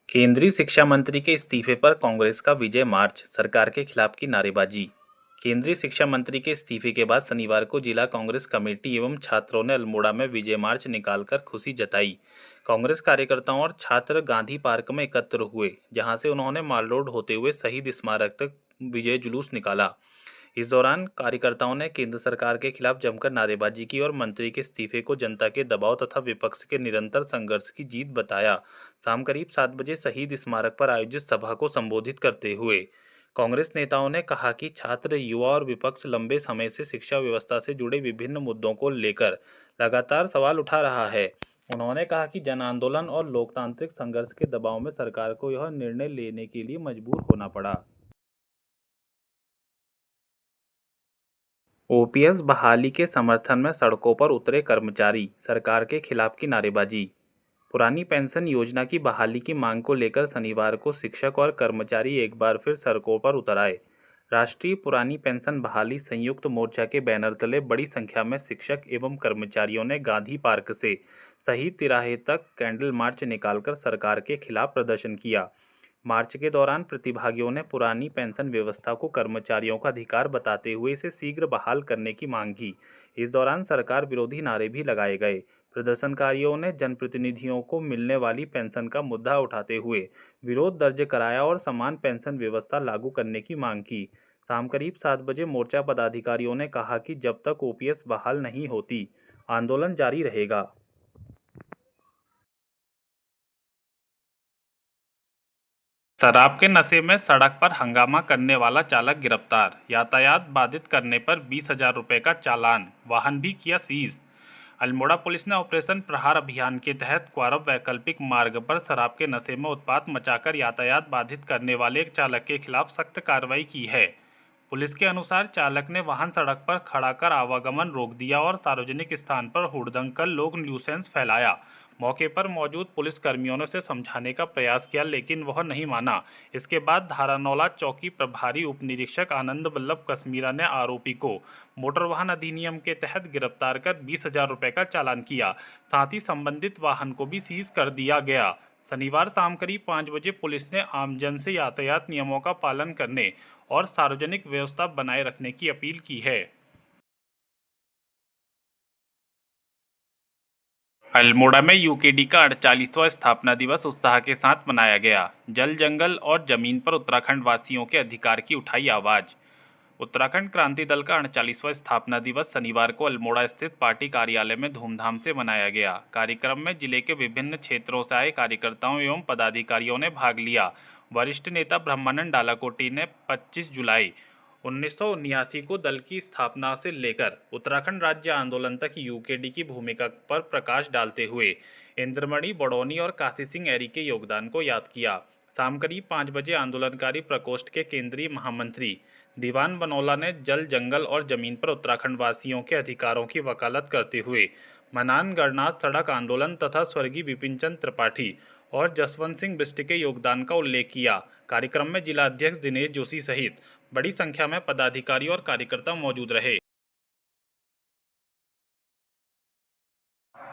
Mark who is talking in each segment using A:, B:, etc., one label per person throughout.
A: केंद्रीय शिक्षा मंत्री के इस्तीफे पर कांग्रेस का विजय मार्च, सरकार के खिलाफ की नारेबाजी। केंद्रीय शिक्षा मंत्री के इस्तीफे के बाद शनिवार को जिला कांग्रेस कमेटी एवं छात्रों ने अल्मोड़ा में विजय मार्च निकालकर खुशी जताई। कांग्रेस कार्यकर्ताओं और छात्र गांधी पार्क में एकत्र हुए, जहां से उन्होंने माल रोड होते हुए शहीद स्मारक तक विजय जुलूस निकाला। इस दौरान कार्यकर्ताओं ने केंद्र सरकार के खिलाफ जमकर नारेबाजी की और मंत्री के इस्तीफे को जनता के दबाव तथा विपक्ष के निरंतर संघर्ष की जीत बताया। शाम करीब 7 बजे शहीद स्मारक पर आयोजित सभा को संबोधित करते हुए कांग्रेस नेताओं ने कहा कि छात्र, युवा और विपक्ष लंबे समय से शिक्षा व्यवस्था से जुड़े विभिन्न मुद्दों को लेकर लगातार सवाल उठा रहा है। उन्होंने कहा कि जन आंदोलन और लोकतांत्रिक संघर्ष के दबाव में सरकार को यह निर्णय लेने के लिए मजबूर होना पड़ा। ओपीएस बहाली के समर्थन में सड़कों पर उतरे कर्मचारी, सरकार के खिलाफ की नारेबाजी। पुरानी पेंशन योजना की बहाली की मांग को लेकर शनिवार को शिक्षक और कर्मचारी एक बार फिर सड़कों पर उतर आए। राष्ट्रीय पुरानी पेंशन बहाली संयुक्त मोर्चा के बैनर तले बड़ी संख्या में शिक्षक एवं कर्मचारियों ने गांधी पार्क से शहीद तिराहे तक कैंडल मार्च निकालकर सरकार के खिलाफ प्रदर्शन किया। मार्च के दौरान प्रतिभागियों ने पुरानी पेंशन व्यवस्था को कर्मचारियों का अधिकार बताते हुए इसे शीघ्र बहाल करने की मांग की। इस दौरान सरकार विरोधी नारे भी लगाए गए। प्रदर्शनकारियों ने जनप्रतिनिधियों को मिलने वाली पेंशन का मुद्दा उठाते हुए विरोध दर्ज कराया और समान पेंशन व्यवस्था लागू करने की मांग की। शाम करीब 7 बजे मोर्चा पदाधिकारियों ने कहा कि जब तक ओपीएस बहाल नहीं होती, आंदोलन जारी रहेगा। शराब के नशे में सड़क पर हंगामा करने वाला चालक गिरफ्तार, यातायात बाधित करने पर 20,000 रुपये का चालान, वाहन भी किया सीज। अल्मोड़ा पुलिस ने ऑपरेशन प्रहार अभियान के तहत क्वारब वैकल्पिक मार्ग पर शराब के नशे में उत्पात मचाकर यातायात बाधित करने वाले एक चालक के खिलाफ सख्त कार्रवाई की है। पुलिस के अनुसार चालक ने वाहन सड़क पर खड़ा कर आवागमन रोक दिया और सार्वजनिक स्थान पर हुड़दंग कर लोग न्यूसेंस फैलाया। मौके पर मौजूद पुलिस कर्मियों ने उसे समझाने का प्रयास किया, लेकिन वह नहीं माना। इसके बाद धारानौला चौकी प्रभारी उप निरीक्षक आनंद वल्लभ कश्मीरा ने आरोपी को मोटर वाहन अधिनियम के तहत गिरफ्तार कर 20,000 रुपये का चालान किया। साथ ही संबंधित वाहन को भी सीज कर दिया गया। शनिवार शाम करीब 5 बजे पुलिस ने आमजन से यातायात नियमों का पालन करने और सार्वजनिक व्यवस्था बनाए रखने की अपील की है। अल्मोड़ा में यूकेडी का 48वां स्थापना दिवस उत्साह के साथ मनाया गया। जल, जंगल और जमीन पर उत्तराखंड वासियों के अधिकार की उठाई आवाज। उत्तराखंड क्रांति दल का 48वां स्थापना दिवस शनिवार को अल्मोड़ा स्थित पार्टी कार्यालय में धूमधाम से मनाया गया। कार्यक्रम में जिले के विभिन्न क्षेत्रों से आए कार्यकर्ताओं एवं पदाधिकारियों ने भाग लिया। वरिष्ठ नेता ब्रह्मानंद डालाकोटी ने 25 जुलाई 1979 को दल की स्थापना से लेकर उत्तराखंड राज्य आंदोलन तक यूकेडी की भूमिका पर प्रकाश डालते हुए इंद्रमणि बड़ौनी और काशी सिंह एरी के योगदान को याद किया। शाम करीब 5 बजे आंदोलनकारी प्रकोष्ठ के केंद्रीय महामंत्री दीवान बनोला ने जल, जंगल और जमीन पर उत्तराखंड वासियों के अधिकारों की वकालत करते हुए मनान गणराज्य सड़क आंदोलन तथा स्वर्गीय विपिन चंद्र त्रिपाठी और जसवंत सिंह बिष्ट के योगदान का उल्लेख किया। कार्यक्रम में जिला अध्यक्ष दिनेश जोशी सहित बड़ी संख्या में पदाधिकारी और कार्यकर्ता मौजूद रहे।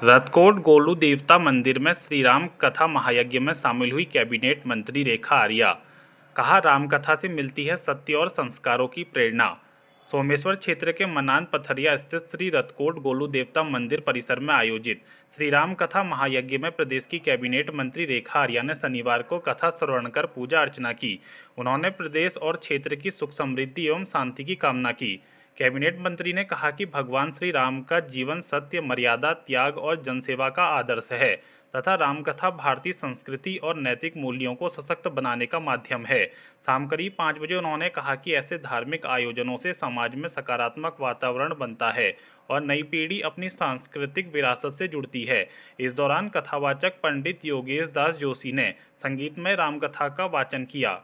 A: रतकोट गोलू देवता मंदिर में श्री राम कथा महायज्ञ में शामिल हुई कैबिनेट मंत्री रेखा आर्या। कहा, राम कथा से मिलती है सत्य और संस्कारों की प्रेरणा। सोमेश्वर क्षेत्र के मनान पथरिया स्थित श्री रतकोट गोलू देवता मंदिर परिसर में आयोजित श्री राम कथा महायज्ञ में प्रदेश की कैबिनेट मंत्री रेखा आर्या ने शनिवार को कथा श्रवण कर पूजा अर्चना की। उन्होंने प्रदेश और क्षेत्र की सुख समृद्धि एवं शांति की कामना की। कैबिनेट मंत्री ने कहा कि भगवान श्री राम का जीवन सत्य, मर्यादा, त्याग और जनसेवा का आदर्श है तथा रामकथा भारतीय संस्कृति और नैतिक मूल्यों को सशक्त बनाने का माध्यम है। शाम करीब 5 बजे उन्होंने कहा कि ऐसे धार्मिक आयोजनों से समाज में सकारात्मक वातावरण बनता है और नई पीढ़ी अपनी सांस्कृतिक विरासत से जुड़ती है। इस दौरान कथावाचक पंडित योगेश दास जोशी ने संगीतमय रामकथा का वाचन किया।